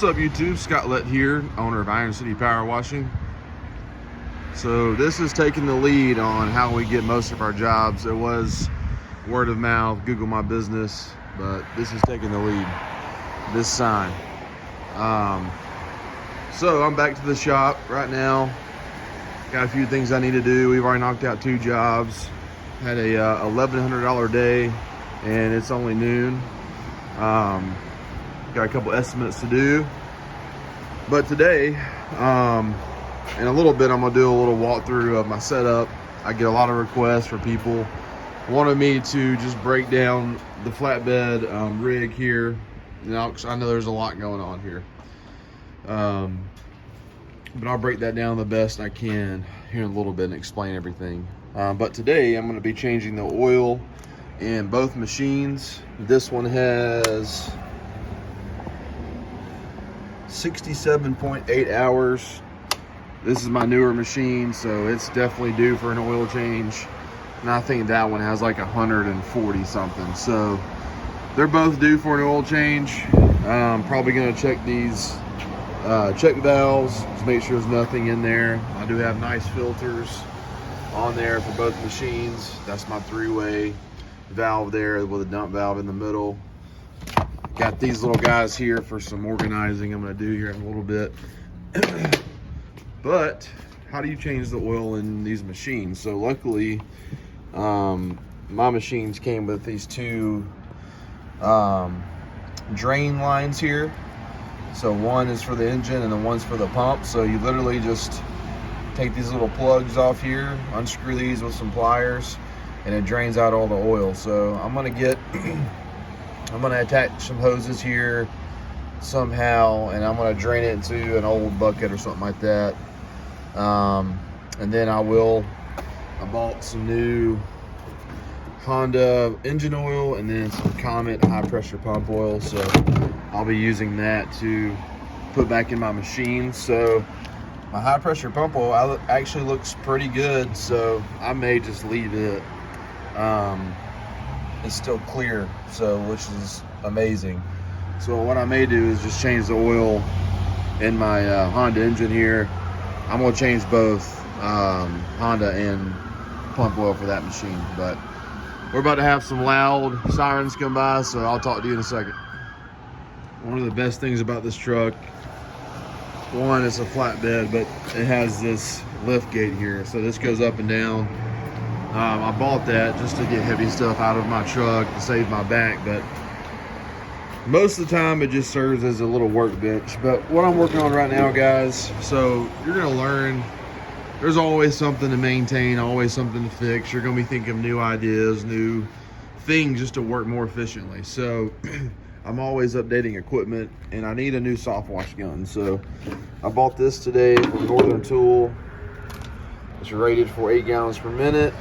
What's up YouTube, Scott Lett here, owner of Iron City Power Washing. So this is taking the lead on how we get most of our jobs. It was word of mouth, Google My Business, but this is taking the lead, this sign. So I'm back to the shop right now. Got a few things I need to do. We've already knocked out 2 jobs. Had a $1,100 day and it's only noon. Got a couple estimates to do, but today in a little bit I'm gonna do a little walkthrough of my setup. I get a lot of requests for people wanting me to just break down the flatbed rig here. You know, 'cause I know there's a lot going on here, but I'll break that down the best I can here in a little bit and explain everything. But today I'm going to be changing the oil in both machines. This one has 67.8 hours. This is my newer machine, so it's definitely due for an oil change. And I think that one has like 140 something. So they're both due for an oil change. I'm probably going to check these check valves to make sure there's nothing in there. I do have nice filters on there for both machines. That's my 3-way valve there with a dump valve in the middle. Got these little guys here for some organizing I'm going to do here in a little bit. But how do you change the oil in these machines? So luckily my machines came with these 2 drain lines here. So one is for the engine and then one's for the pump. So you literally just take these little plugs off here, unscrew these with some pliers, and it drains out all the oil. So I'm gonna attach some hoses here somehow, and I'm gonna drain it into an old bucket or something like that. And then I bought some new Honda engine oil and then some Comet high pressure pump oil. So I'll be using that to put back in my machine. So my high pressure pump oil actually looks pretty good, so I may just leave it. It's still clear, so which is amazing. So what I may do is just change the oil in my Honda engine here. I'm gonna change both Honda and pump oil for that machine. But we're about to have some loud sirens come by, so I'll talk to you in a second. One of the best things about this truck, one, it's a flatbed, but it has this lift gate here, so this goes up and down. I bought that just to get heavy stuff out of my truck to save my back, but most of the time it just serves as a little workbench. But what I'm working on right now, guys, so you're gonna learn there's always something to maintain, always something to fix. You're gonna be thinking of new ideas, new things just to work more efficiently. So I'm always updating equipment, and I need a new Softwash gun. So I bought this today from Northern Tool. It's rated for 8 gallons per minute.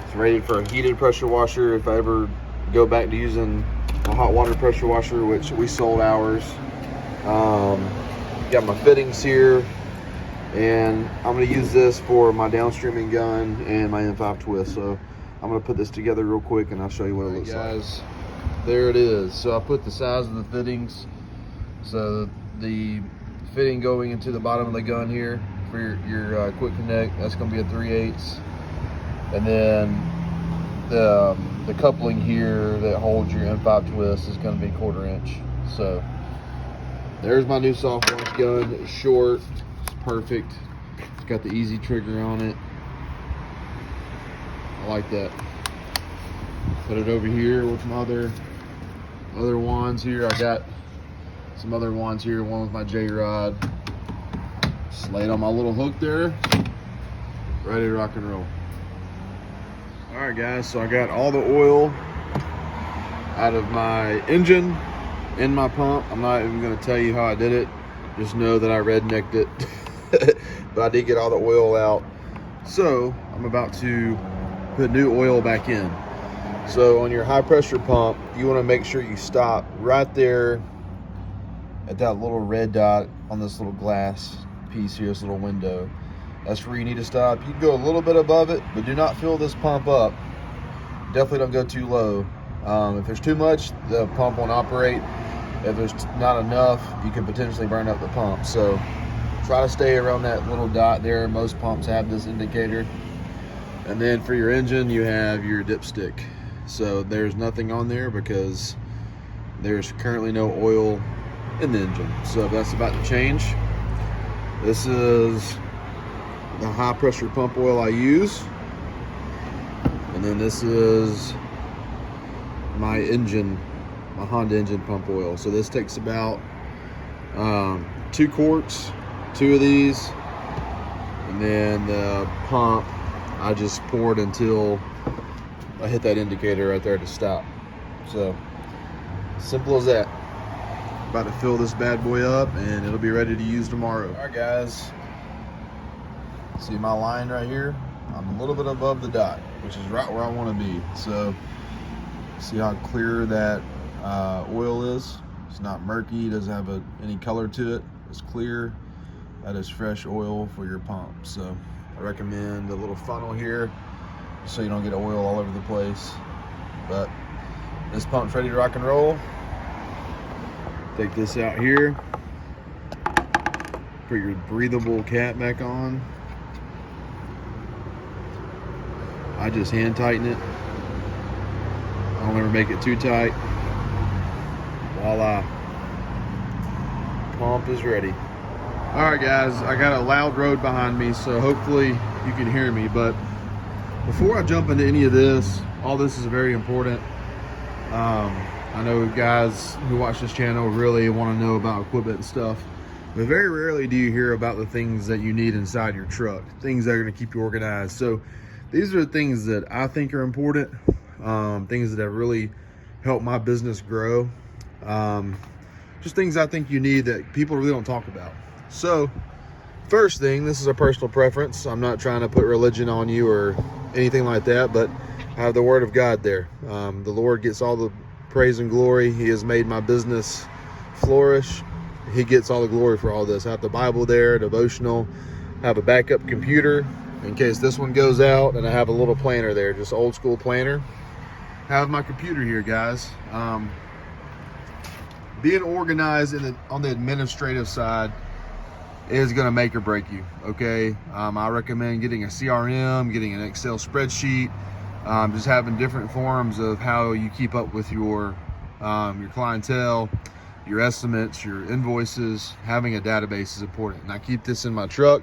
It's rated for a heated pressure washer if I ever go back to using a hot water pressure washer, which we sold ours. Got my fittings here, and I'm going to use this for my downstreaming gun and my M5 twist. So I'm going to put this together real quick and I'll show you what it looks like. Guys, there it is. So I put the size of the fittings. So the fitting going into the bottom of the gun here for your quick connect, that's going to be a 3/8. And then the coupling here that holds your M5 twist is going to be 1/4 inch. So there's my new Softwash gun. It's short, it's perfect. It's got the easy trigger on it. I like that. Put it over here with my other wands here. I got some other wands here, one with my J-Rod. Just lay it on my little hook there, ready to rock and roll. All right, guys, so I got all the oil out of my engine and my pump. I'm not even gonna tell you how I did it. Just know that I rednecked it. But I did get all the oil out. So I'm about to put new oil back in. So on your high pressure pump, you wanna make sure you stop right there at that little red dot on this little glass piece here, this little window. That's where you need to stop. You can go a little bit above it, but do not fill this pump up. Definitely don't go too low. If there's too much, the pump won't operate. If there's not enough, you could potentially burn up the pump. So try to stay around that little dot there. Most pumps have this indicator. And then for your engine, you have your dipstick. So there's nothing on there because there's currently no oil in the engine. So that's about to change. This is the high pressure pump oil I use. And then this is my engine, my Honda engine pump oil. So this takes about 2 quarts, 2 of these. And then the pump, I just pour it until I hit that indicator right there to stop. So simple as that. About to fill this bad boy up and it'll be ready to use tomorrow. All right guys, see my line right here? I'm a little bit above the dot, which is right where I want to be. So see how clear that oil is? It's not murky, doesn't have any color to it. It's clear. That is fresh oil for your pump. So I recommend a little funnel here so you don't get oil all over the place. But this pump's ready to rock and roll. Take this out here. Put your breathable cap back on. I just hand tighten it. I don't ever make it too tight. Voila. Pump is ready. All right guys, I got a loud road behind me, so hopefully you can hear me. But before I jump into any of this, all this is very important. I know guys who watch this channel really want to know about equipment and stuff, but very rarely do you hear about the things that you need inside your truck, things that are going to keep you organized. So these are the things that I think are important, things that have really helped my business grow. Just things I think you need that people really don't talk about. So first thing, this is a personal preference. I'm not trying to put religion on you or anything like that, but I have the word of God there. The Lord gets all the praise and glory. He has made my business flourish. He gets all the glory for all this. I have the Bible there, devotional, I have a backup computer in case this one goes out, and I have a little planner there, just old school planner. I have my computer here, guys. Being organized on the administrative side is going to make or break you, okay? I recommend getting a CRM, getting an Excel spreadsheet, just having different forms of how you keep up with your clientele, your estimates, your invoices. Having a database is important. And I keep this in my truck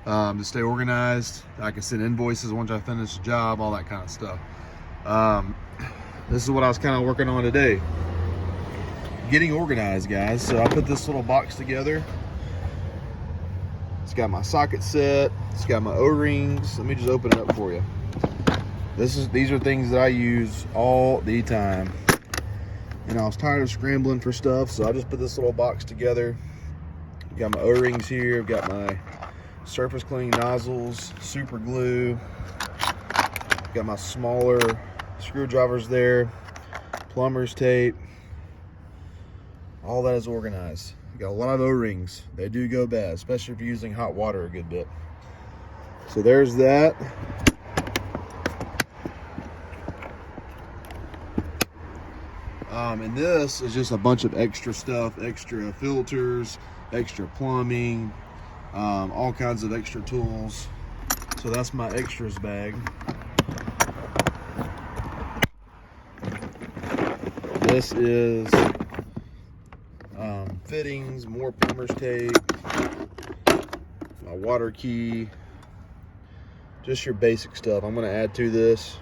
to stay organized. I can send invoices once I finish the job, all that kind of stuff. This is what I was kind of working on today. Getting organized, guys. So I put this little box together. It's got my socket set. It's got my O-rings. Let me just open it up for you. These are things that I use all the time. And I was tired of scrambling for stuff, so I just put this little box together. Got my O-rings here. I've got my surface cleaning nozzles, super glue. Got my smaller screwdrivers there, plumber's tape. All that is organized. Got a lot of O-rings. They do go bad, especially if you're using hot water a good bit. So there's that. And this is just a bunch of extra stuff, extra filters, extra plumbing, all kinds of extra tools. So that's my extras bag. This is fittings, more plumber's tape, my water key, just your basic stuff. I'm going to add to this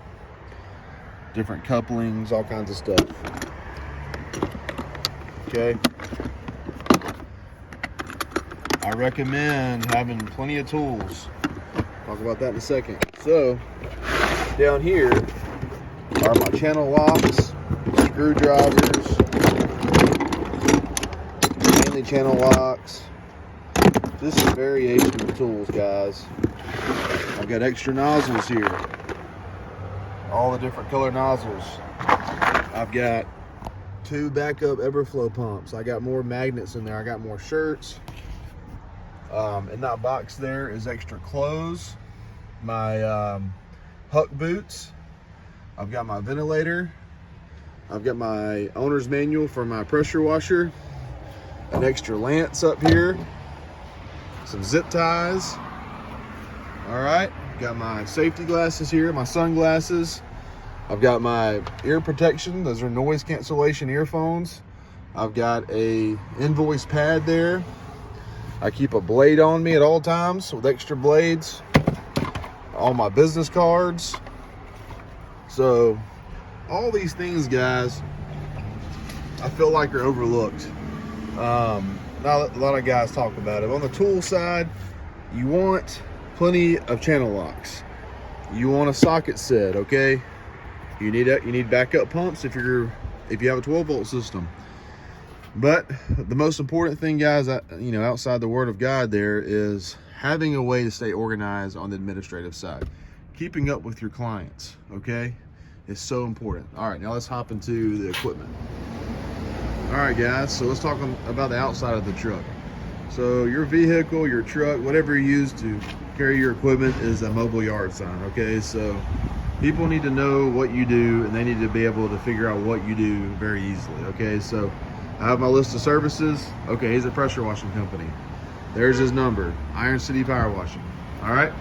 different couplings, all kinds of stuff. Okay, I recommend having plenty of tools. Talk about that in a second. So down here are my channel locks, screwdrivers, mainly channel locks. This is variation of tools, guys. I've got extra nozzles here, all the different color nozzles. I've got 2 backup Everflow pumps. I got more magnets in there. I got more shirts. In that box there is extra clothes, my Huck boots. I've got my ventilator. I've got my owner's manual for my pressure washer, an extra lance up here, some zip ties. All right, got my safety glasses here, my sunglasses. I've got my ear protection. Those are noise cancellation earphones. I've got a invoice pad there. I keep a blade on me at all times with extra blades. All my business cards. So all these things, guys, I feel like are overlooked. Not a lot of guys talk about it. On the tool side, you want plenty of channel locks. You want a socket set, okay? You need backup pumps if you have a 12-volt system. But the most important thing, guys, outside the word of God, there is having a way to stay organized on the administrative side. Keeping up with your clients, okay, is so important. All right, now let's hop into the equipment. All right, guys, so let's talk about the outside of the truck. So your vehicle, your truck, whatever you use to carry your equipment is a mobile yard sign, okay? So people need to know what you do, and they need to be able to figure out what you do very easily, okay? So I have my list of services. Okay, he's a pressure washing company. There's his number, Iron City Power Washing. All right,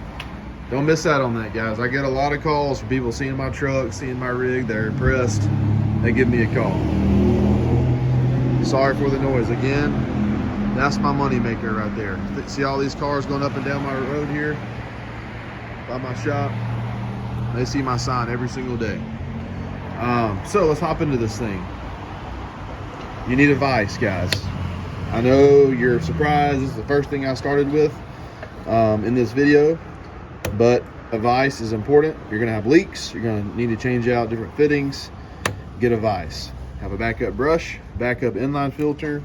don't miss out on that, guys. I get a lot of calls from people seeing my truck, seeing my rig. They're impressed. They give me a call. Sorry for the noise again. That's my money maker right there. See all these cars going up and down my road here by my shop? They see my sign every single day. So let's hop into this thing. You need a vise, guys. I know you're surprised. This is the first thing I started with in this video, but a vise is important. You're gonna have leaks. You're gonna need to change out different fittings. Get a vise. Have a backup brush, backup inline filter.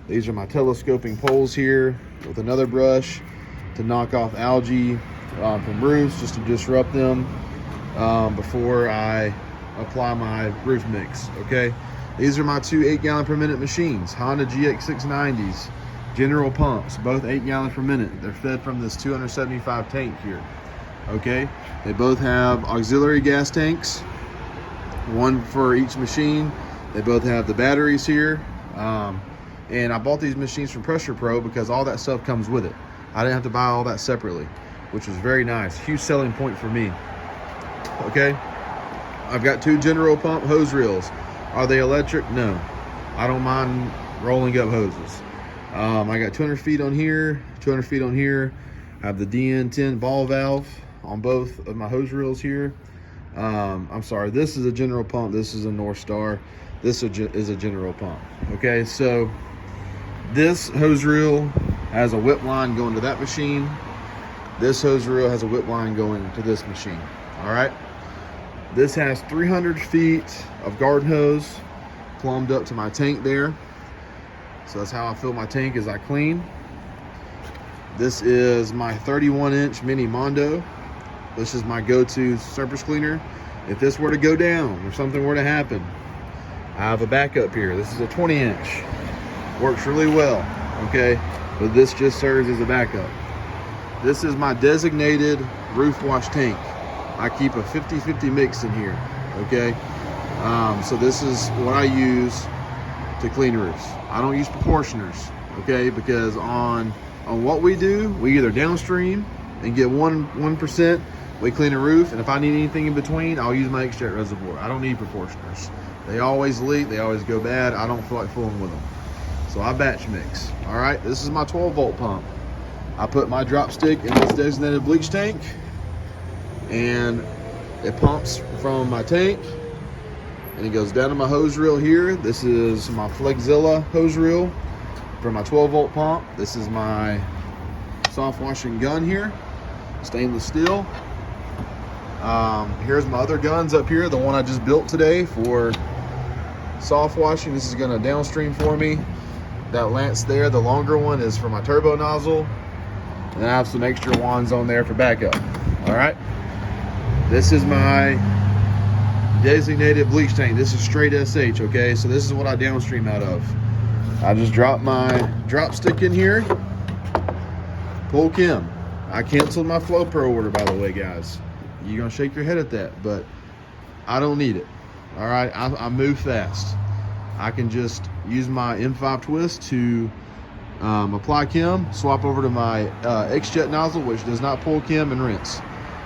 These are my telescoping poles here with another brush to knock off algae from roofs, just to disrupt them before I apply my roof mix, okay? These are my two 8 gallon per minute machines, Honda GX690s, General pumps, both 8 gallons per minute. They're fed from this 275 tank here, okay? They both have auxiliary gas tanks, one for each machine. They both have the batteries here. And I bought these machines from Pressure Pro because all that stuff comes with it. I didn't have to buy all that separately, which was very nice. Huge selling point for me, okay? I've got two General pump hose reels. Are they electric? No. I don't mind rolling up hoses. I got 200 feet on here, 200 feet on here. I have the DN10 ball valve on both of my hose reels here. I'm sorry, this is a General pump. This is a North Star. This is a General pump. Okay, so this hose reel has a whip line going to that machine. This hose reel has a whip line going to this machine. All right. This has 300 feet of garden hose plumbed up to my tank there. So that's how I fill my tank as I clean. This is my 31-inch mini Mondo. This is my go-to surface cleaner. If this were to go down or something were to happen, I have a backup here. This is a 20-inch. Works really well, okay? But this just serves as a backup. This is my designated roof wash tank. I keep a 50-50 mix in here, okay? So this is what I use to clean roofs. I don't use proportioners, okay? Because on what we do, we either downstream and get 1%, we clean a roof, and if I need anything in between, I'll use my extract reservoir. I don't need proportioners. They always leak, they always go bad. I don't feel like fooling with them. So I batch mix. All right, this is my 12-volt pump. I put my drop stick in this designated bleach tank, and it pumps from my tank, and it goes down to my hose reel here. This is my Flexzilla hose reel for my 12-volt pump. This is my Softwash Gun here, stainless steel. Here's my other guns up here, the one I just built today for soft washing. This is gonna downstream for me. That lance there, the longer one, is for my turbo nozzle. And I have some extra wands on there for backup. All right. This is my designated bleach tank. This is straight SH, okay? So this is what I downstream out of. I just drop my drop stick in here, pull Kim. I canceled my Flow Pro order, by the way, guys. You're gonna shake your head at that, but I don't need it. All right, I move fast. I can just use my M5 twist to apply chem, swap over to my X-Jet nozzle, which does not pull chem, and rinse.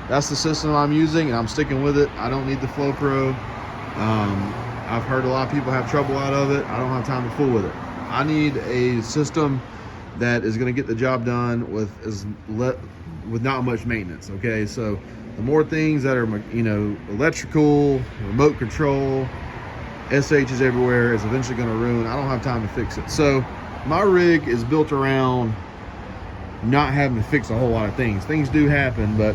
That's the system I'm using, and I'm sticking with it. I don't need the Flow Pro. I've heard a lot of people have trouble out of it. I don't have time to fool with it. I need a system that is going to get the job done with not much maintenance. Okay, so the more things that are, you know, electrical, remote control, SHs everywhere, is eventually going to ruin. I don't have time to fix it. So my rig is built around not having to fix a whole lot of things. Things do happen, but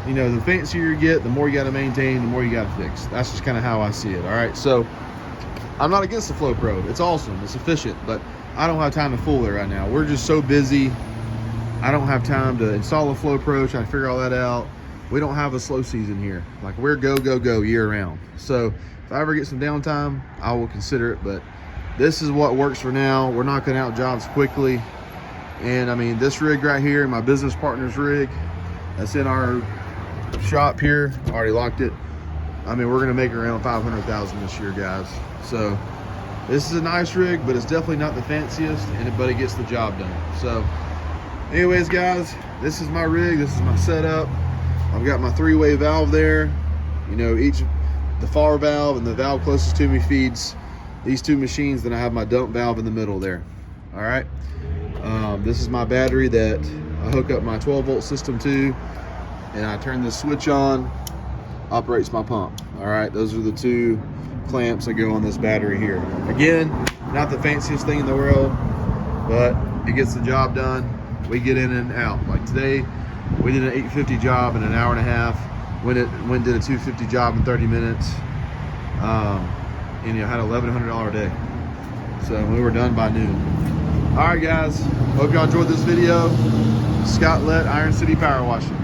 you know, the fancier you get, the more you got to maintain, the more you got to fix. That's just kind of how I see it. All right, so I'm not against the Flow Pro. It's awesome, it's efficient, but I don't have time to fool it right now. We're just so busy. I don't have time to install a Flow Pro, try to figure all that out. We don't have a slow season here. Like, we're go year round. So if I ever get some downtime, I will consider it, but this is what works for now. We're knocking out jobs quickly. And I mean, this rig right here, my business partner's rig, that's in our shop here, already locked it. I mean, we're gonna make around 500,000 this year, guys. So this is a nice rig, but it's definitely not the fanciest, but it gets the job done. So anyways, guys, this is my rig, this is my setup. I've got my 3-way valve there. You know, the FAR valve and the valve closest to me feeds these 2 machines. Then I have my dump valve in the middle there. All right, this is my battery that I hook up my 12-volt system to, and I turn this switch on, operates my pump. All right, those are the 2 clamps that go on this battery here. Again, not the fanciest thing in the world, but it gets the job done. We get in and out. Like today, we did an 850 job in an hour and a half. Went did a 250 job in 30 minutes. And you know, had $1,100 day. So we were done by noon. All right, guys. Hope y'all enjoyed this video. Scott Lett, Iron City Power Washing.